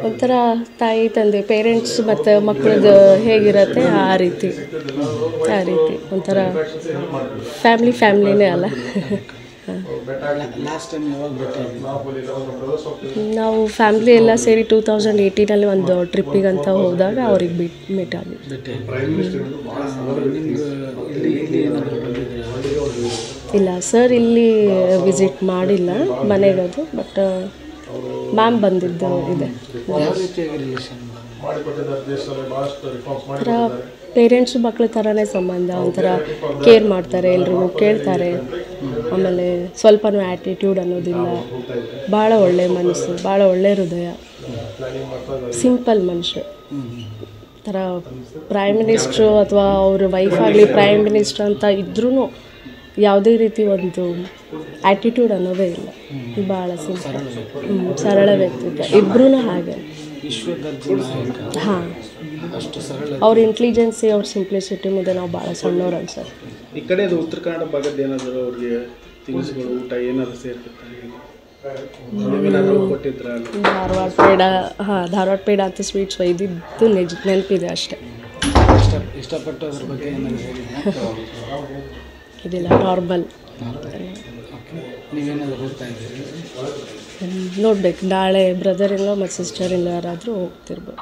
ಒಂಥರ ತಾಯಿ ತಂದೆ ಪೇರೆಂಟ್ಸ್ ಮತ್ತು ಮಕ್ಕಳದ್ದು ಹೇಗಿರುತ್ತೆ ಆ ರೀತಿ ಒಂಥರ ಫ್ಯಾಮ್ಲಿನೇ ಅಲ್ಲ. ನಾವು ಫ್ಯಾಮ್ಲಿ ಎಲ್ಲ ಸೇರಿ 2018 ಒಂದು ಟ್ರಿಪ್ಪಿಗಂತ ಹೋದಾಗ ಅವ್ರಿಗೆ ಮೀಟ್ ಆಗಿ. ಇಲ್ಲ ಸರ್, ಇಲ್ಲಿ ವಿಸಿಟ್ ಮಾಡಿಲ್ಲ, ಮನೆಗದು. ಬಟ್ ಮ್ಯಾಮ್ ಬಂದಿದ್ದು ಇದೆ. ಒಂಥರ ಪೇರೆಂಟ್ಸು ಮಕ್ಕಳ ಥರನೇ ಸಂಬಂಧ, ಒಂಥರ ಕೇರ್ ಮಾಡ್ತಾರೆ, ಎಲ್ರಿಗೂ ಕೇಳ್ತಾರೆ. ಆಮೇಲೆ ಸ್ವಲ್ಪನೂ ಆ್ಯಟಿಟ್ಯೂಡ್ ಅನ್ನೋದಿಲ್ಲ. ಭಾಳ ಒಳ್ಳೆ ಮನಸ್ಸು, ಭಾಳ ಒಳ್ಳೆ ಹೃದಯ, ಸಿಂಪಲ್ ಮನುಷ್ಯ. ಥರ ಪ್ರೈಮ್ ಮಿನಿಸ್ಟ್ರು ಅಥವಾ ಅವ್ರ ವೈಫ್ ಆಗಲಿ ಪ್ರೈಮ್ ಮಿನಿಸ್ಟ್ರ್ ಅಂತ ಇದ್ರೂ ಯಾವುದೇ ರೀತಿ ಒಂದು ಆ್ಯಟಿಟ್ಯೂಡ್ ಅನ್ನೋದೇ ಇಲ್ಲ. ಭಾಳ ಸಿಂಪಲ್, ಸರಳ ವ್ಯಕ್ತಿತ್ವ. ಇಬ್ಬರೂ ಹಾಗೆ. ಹಾಂ, ಅವ್ರ ಇಂಟೆಲಿಜೆನ್ಸಿ, ಅವ್ರ ಸಿಂಪ್ಲಿಸಿಟಿ ಮುಂದೆ ನಾವು ಭಾಳ ಸಣ್ಣವ್ರು ಅನ್ಸರ್. ಈ ಕಡೆ ಉತ್ತರ ಕನ್ನಡ ಭಾಗದ ಏನಾದರೂ ಅವ್ರಿಗೆ ತಿನಿಸುಗಳು ಊಟ ಏನಾದರೂ ಸೇರ್ತಿರ್ತಾರೆ? ಧಾರವಾಡ ಪೇಡ, ಧಾರವಾಡ ಪೇಡ ಅಂತ ಸ್ವೀಟ್ಸ್ ಒಯ್ದಿದ್ದು ನೆನಪಿದೆ ಅಷ್ಟೇ. ಇಷ್ಟಪಟ್ಟು ಅದ್ರ ಬಗ್ಗೆ ಇದಿಲ್ಲ, ನಾರ್ಮಲ್. ನೀವೇನಾದರೂ ಹೋಗ್ತಾ ಇದ್ದೀರಿ? ನೋಡ್ಬೇಕು, ನಾಳೆ ಬ್ರದರ್ ಇಲ್ಲ ಮತ್ತು ಸಿಸ್ಟರ್ ಇಲ್ಲ ಯಾರಾದರೂ ಹೋಗ್ತಿರ್ಬೋದು.